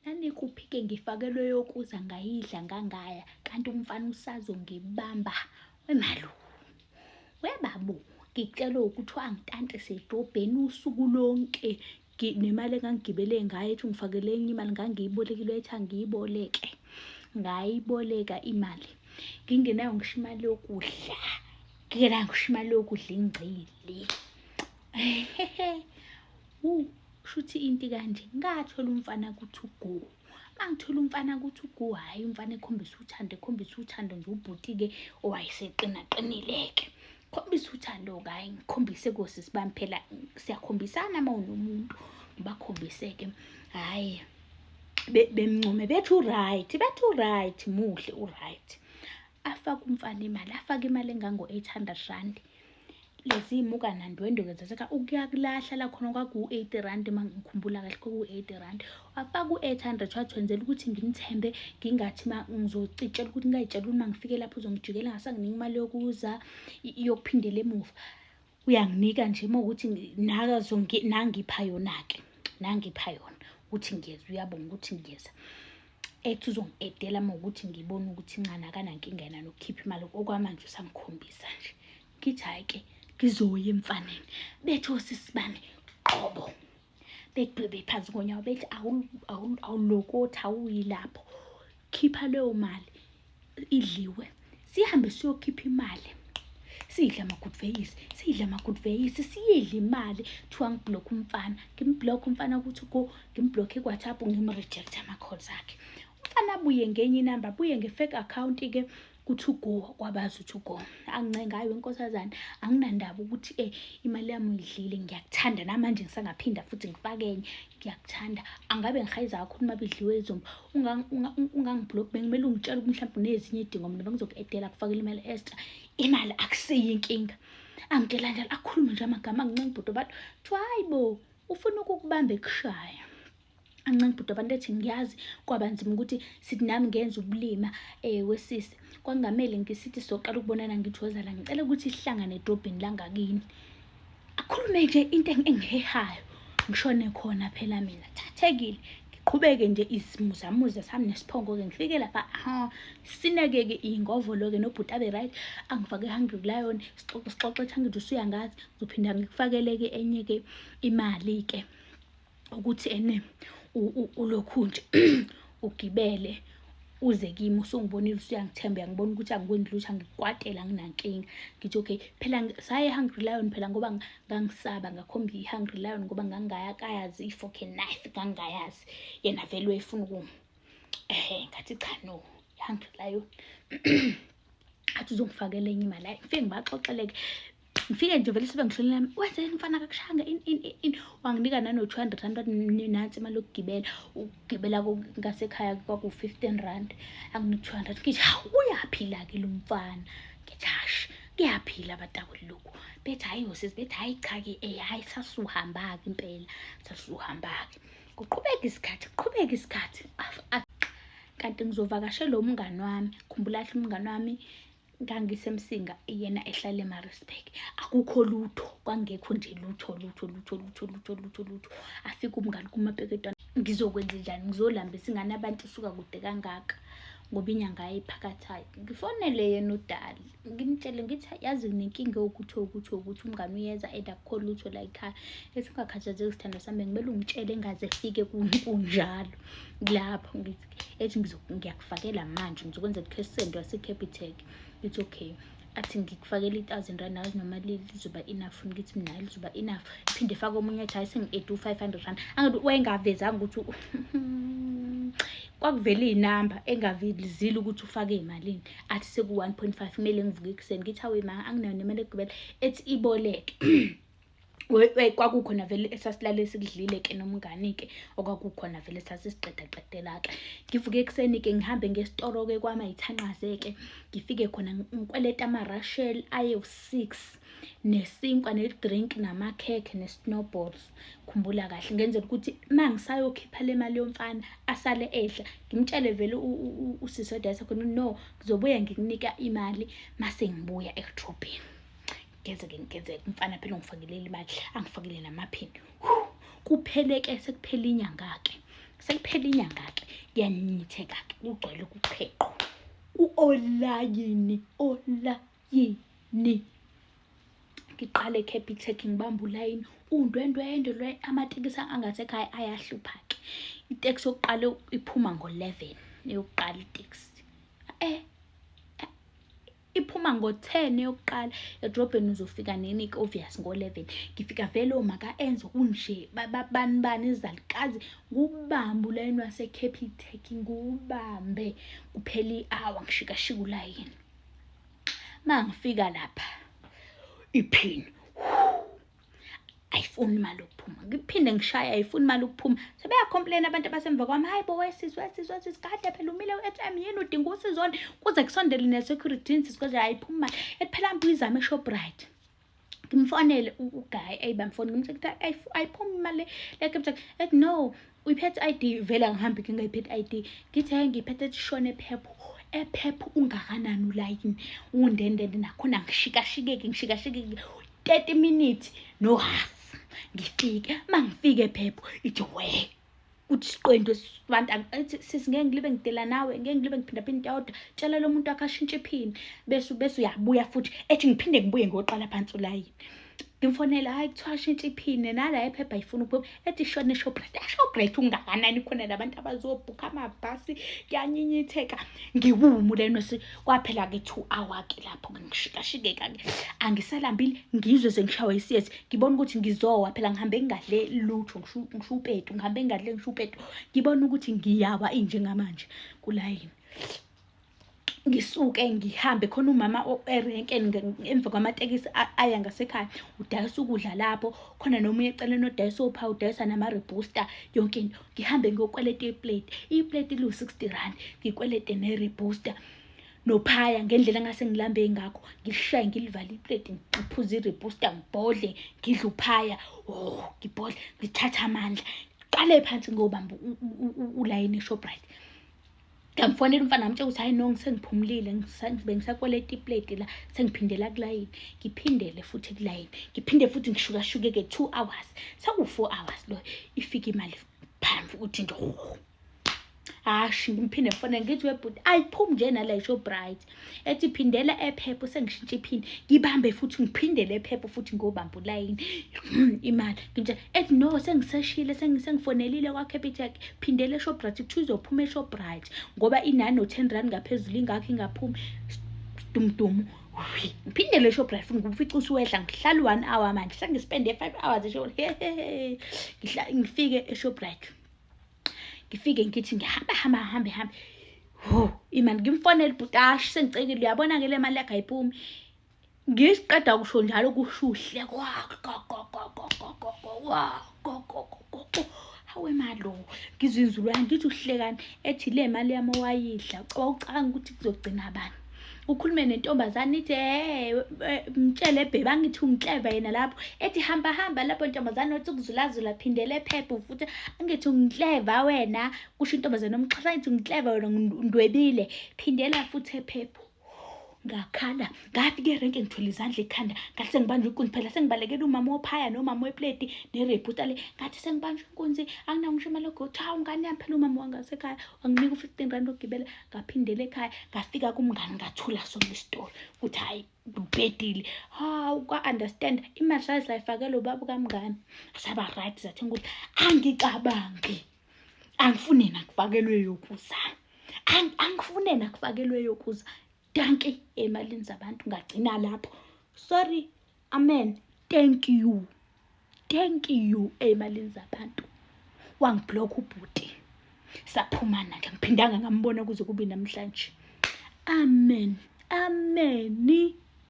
nanikuphi-ke ngifakelwe yokuza ngayidla ngangaya kanti umfana usazongibamba wemalu. Webabo ngicela ukuthi angitantise edrobheni usuku lonke nemali engangigibele ngayo ethi ngifakele enye imali ngangiyibolekile ethi angiyiboleke. Ngayiboleka imali. Ngingenayo ngisho imali yokudla. Ngingenayo ngisho imali yokudla ingcili. Shuthi into kanje ngathola umfana kuthi ugo. Mangithola umfana kuthi ugo hayi umfana ekhombisa uthando nje ubhuti-ke owayeseqinaqinileke. Khombisa uthando hayi ngikhombise kosisi bami phela siyakhombisana mawunomuntu. Ngibakhombise-ke hayi bemncome bethi right muhle right. Afaka umfana imali, afaka imali engango 800 rand. Lezi imuka nandwendwe zazeka ukuyakulahla la khona kwaku 80 rand mangikhumbula kahle kwaku 80 rand. Wafaka u800 wathwenzela ukuthi ngimthembe ngingathi ngizocitshela ukuthi ngayitshela ukuthi mangifike lapho uzongijikela ngasanginika imali yokuza iyokuphindela emuva. Uyanginika nje mawukuthi nangipha yona-ke. Nangipha yona ukuthi ngiyeza uyabonga ukuthi ngiyeza. Ethi uzongi-edela mawukuthi ngibona ukuthi incane akanankinga yena nokukhipha imali okwamanje usangikhombisa nje. Ngithi hayi-ke ngizoya emfaneni. Bethi osisi bami qobo. Begqibe phansi konyawo bethi awulokotha awuyilapho. Khipha leyo mali idliwe. Sihambe siyokhipha imali. Sidla ama-good vase, siyidla imali. Thiwa ngibhlokhe umfana. Ngimbhlokhe umfana ukuthi go ngimbhlokhe ku-WhatsApp ngimreject ama-calls akhe. Umfana abuye ngenye inamba, abuye nge-fake account-ke kuthi ugo kwabazi ukuthi ugo. Angincenga hayi wenkosazana anginandaba ukuthi imali yami uyidlile ngiyakuthanda namanje ngisangaphinda futhi ngifake enye ngiyakuthanda. Angabe ngihayiza kakhulu mabidliwe izomba. Ungangiblock bengimele ungitshela ukuthi mhlawumbe nezinye idingo mina bengizoku-edela kufakela imali extra. Imali akusiyo inkinga. Angitshela njalo akhulume nje amagama angincenga ibhudo abantu. Hayibo ufuna ukukubamba ekushaya. Angincenga ibhudo abantu ethi ngiyazi kwabanzima ukuthi sithi nami ngenza ubulima wesisi. Kwangamele ngisithi soqala ukubonana ngithoza la ngicela ukuthi sihlangane edrobheni la ngakini. Akhulume nje into engihehayo. Ngishone khona phela mina thathekile. Ngiqhubeke nje isimuzamuza sami nesiphongo-ke ngifike lapha sineke-ke ingovolo-ke nobhuti abe right. Angifake Hungry Lion sixoxe ngithi usuyangazi ngizophinda ngikufakele-ke enye-ke imali-ke ukuthi ulokhu nje ugibele uze kimi usungibonile usuyangithemba ngibona ukuthi angikwendi lutho angikukwatela nginankinga. Ngithi okay phela saye Hungry Lion phela ngoba ngangisaba ngakhomba i-Hungry Lion ngoba ngangayakayazi i-fork and knife ngangayazi yena vele wayefuna ngathi cha no Hungry Lion athi uzongifakela enye imali. Hayi ngifike ngibaxoxeleke ngifike nje vele sibe ngihlonela nami wenzeni mfana kakushanga wanginika nano 200 rand nansi imali yokugibela ukugibela ngasekhaya kwaku 15 rand anginika 200. Ngithi uyaphila-ke lo mfana. Ngithi hashi kuyaphila batakwethu lokhu. Bethi hayi wosisi bethi hayi cha-ke hayi sasuhamba-ke impela sasuhamba-ke. Kuqhubeka isikhathi kanti ngizovakashela lo mngani wami. Khumbula kahle umngani wami ngangisemsinga yena ehlala eMaritzburg. Akukho lutho kwangekho nje lutho. Afika umngani kumapeketwana ngizokwenza njani ngizolambisa ingane abantu suka kude kangaka ngoba inyanga yayiphakathayo. Ngifonele yena uDali ngimtshele ngithi yazi nenkinga ukuthi umngani uyeza akukho lutho la ekhaya. Ethi ungakhathazeki sithando sami ngimele ungitshele engaze efike kunjalo lapho. Ngithi ethi ngiyakufakela manje ngizokwenza i-cash send wase-Capitec. It's okay. Athi ngikufakela 1000 rand nazi noma lizoba enough. Ngithi mina lizoba enough. Iphinde faka omunye ethi hayi sengi-8 500 rand. Angithi wayengavezanga ukuthi kwakuvele inamba engavezile ukuthi ufake imalini. Athi seku 1.5 kumele ngivuke ekuseni. Ngithi hawe ma anginayo nemali ekugibela ethi iboleke. Kwakukhona vele esasilale sikudlile-ke nomngani-ke okwakukhona vele sasisiqedaqedela-ke. Ngivuke ekuseni-ke ngihambe ngesitoro-ke kwamayithanqaze-ke ngifike khona ngikweleta ama-Russell ayi-6 nesinkwa ne-drink namakhekhe ne-snowballs. Khumbula kahle ngenzela ukuthi mangisayokhipha le mali yomfana asale edla ngimtshele vele usisi wedayisa khona no ngizobuya ngikunika imali mase ngibuya edrobheni. Ngeze umfana phela ungifakelele imali angifakele namaphini. Kuphele-ke sekuphela inyanga-ke. Kuyanyinyitheka-ke kugcwele kuqheqho olayini. Ngiqale eCapitec ngibamba ulayini undwendwe amatekisi angasekhaya ayahlupha-ke. Iteksi yokuqala iphuma ngo-11 eyokuqala iteksi. Iphuma ngo-10 yokuqala edrobheni uzofika nini-ke obvious ngo-11. Ngifika vele omaka enzo kunje bani izalukazi ngubambe ulayini waseCapitec ngubambe kuphela i-hour ngishikashika ulayini. Mangifika lapha iphini ayifuni imali ukuphuma, ngiphinde ngishaya ayifuni imali ukuphuma. Sebeya-complain abantu abasemva kwami, hayi bo wesisi kade phela umile u-ATM yini udinga usizoni kuze kusondele ne-security insisi kodwa ayiphumi imali. Ethi phela ngiyizame eShoprite. Ngimfonele uguy bamfone ngimtshela ukuthi ayiphumi imali le-Capitec. Ethi no uyiphethe ID. Vele angihambi ngingayiphethe ID. Ngithi ngiyiphethe shone ephepha ungakanani ulayini undendende nakhona ngishikashikeke 30 minutes no half. Ngifike mangifike ephepha ithi we uthi siqendu abantu sisi ngeke ngilibe ngidela nawe, ngeke ngilibe ngiphinda yodwa. Tshela lo muntu akashintshe iphini bese uyabuya futhi ethi ngiphinde ngibuye ngoqala phansi ulayini. Ngimfonela hayi kuthiwa shintsha iphini nala ephepha ayifuna ukuphuma. Ethi shone eShoprite. eShoprite ungakanani khona labantu abazobhukha amabhasi kuyanyinyitheka. Ngiwuma ulayini kwaphela-ke 2 hour-ke lapho ngishikashikeka-ke. Angisalambile ngizwe sengishawa isiyezi ngibona ukuthi ngizowa phela ngihambe ngingadle lutho ngisho upetu ngihambe ngingadle ngisho upetu. Ngibona ukuthi ngiyawa njengamanje kulayini. Ngisuke ngihambe khona umama erenke emva kwamatekisi aya ngasekhaya udayisa ukudla lapho khona nomunye eceleni odayisa ophawu udayisa nama-rebooster yonke into. Ngihambe ngiyokweleta iplate lu-60 rand ngikwelete ne-rebooster nophaya ngendlela engase ngilambe ngakho. Ngishaye ngilivale iplate ngiphuze i-rebooster ngibhodle ngidle uphaya ngibhodle ngithatha amandla qale phansi ngobamba ulayini eShoprite. Ngamfonela umfana ngamtshela ukuthi hayi no ngisengiphumulile bengisakweleta iplate la sengiphindela kulayini. Ngiphindele futhi kulayini ngiphinde futhi ngishukashukeke 2 hours seku4 hours lo ifika imali phambi ukuthi nje hashi ngiphinde ngifone ngithi webhuti ayiphumi nje nala eShoprite. Ethi phindela ephepha sengishintsha iphini ngibambe futhi ngiphindele ephepha futhi ngobamba ulayini imali. Ngimtshela ethi no sengiseshile sengifonelile kwaCapitec phindele eShoprite kuthi uzophuma eShoprite ngoba inani no10 rand ngaphezulu ingakho ingaphumi. Dumdumu ngiphindele eShoprite futhi ngifica usuwehla ngihlala 1 hour manje sengispende 5 hours eShoprite. Ngifike eShoprite ngifike ngithi ngihamba imali ngimfonela ibhutashi sengicekile uyabona-ke le mali yakhe ayiphumi. Ngisiqeda kusho njalo kushuhle hawe malo ngizwe inzulwane ngithi uhlekani. Ethi le mali yami owayidla ucabanga ukuthi kuzogcina abantu. Ukhulume nentombazane ithi mtshele ebheba ngithi ungikleva yena lapho. Ethi hamba lapho ntombazane othi ukuzulazula phindele ephepha futhi angithi ungikleva wena. Kusho intombazane omxhosa ithi ungikleva wena ndwebile phindela futhi ephepha. Ngakhala ngafika erenke ngithwele izandla ekhanda ngathi sengibanjwe inkunzi phela sengibalekela umama ophaya nomama weplate nerebhuta le. Ngathi sengibanjwe inkunzi anginawo ngisho imali yokuthi hawu ngani yami phela umama wangasekhaya wanginika u15 rand okugibela. Ngaphindela ekhaya ngafika kumngani ngathula sona isitolo ukuthi hayi ubhedile. Hawu ka-understand imali sayifakela ubaba kamngani saba right zathi ukuthi angicabangi angifune nakufakelwe yokuza angifune nakufakelwe yokuza. Danke emalini zabantu ngagcina lapho. Sorry amen thank you emalini zabantu. Wangiblock ubhuti saphumana nje ngiphindanga ngambona kuze kube namhlanje. Amen.